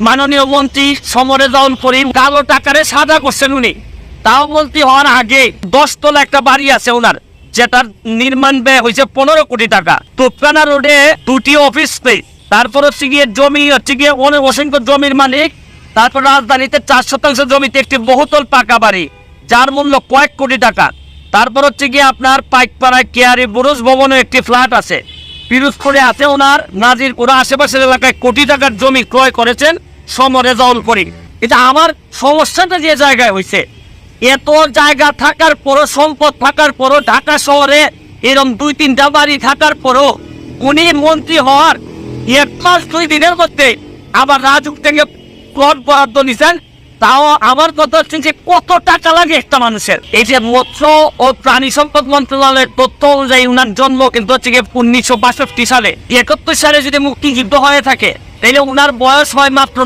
মাননীয় মন্ত্রী সমরে জাউল করিম কালো টাকারে সাদা করছেন উনি। তাও মন্ত্রী হওয়ার আগে 10 তলা একটা বাড়ি আছে ওনার, যেটার নির্মাণ ব্যয় হয়েছে 15 কোটি টাকা। তোপখানা রোডে 2টি অফিস স্পেস, তারপর হচ্ছে গিয়ে জমি হচ্ছে গিয়ে অনেক অসংখ্য জমির মালিক। তারপর রাজধানীতে 4% জমিতে একটি বহুতল পাকা বাড়ি, যার মূল্য কয়েক কোটি টাকা। তারপর হচ্ছে গিয়ে আপনার পাইকপাড়ায় কেয়ারি বুরুজ ভবনে একটি ফ্ল্যাট আছে, পিরোজপুরে আছে ওনার নাজিরপুরা আশেপাশের এলাকায় কোটি টাকার জমি ক্রয় করেছেন সমরে জাউল করিম। এটা আমার সমস্যাটা যে জায়গায় হয়েছে, এত জায়গা থাকার পরও, সম্পদ থাকার পরও, ঢাকা শহরে এরকম 2-3টা বাড়ি থাকার পরও উনি মন্ত্রী হওয়ার 1 মাস 2 দিনের মধ্যে আবার রাজুক থেকে প্লট বরাদ্দ নিছেন। তাও আমার কথা হচ্ছে যে কত টাকা লাগে একটা মানুষের। এই যে মৎস্য ও প্রাণী সম্পদ মন্ত্রণালয়ের তথ্য অনুযায়ী উনার জন্ম কিন্তু হচ্ছে গিয়ে 1962 সালে। 71 সালে যদি মুক্তিযুদ্ধ হয়ে থাকে তাহলে উনার বয়স হয় মাত্র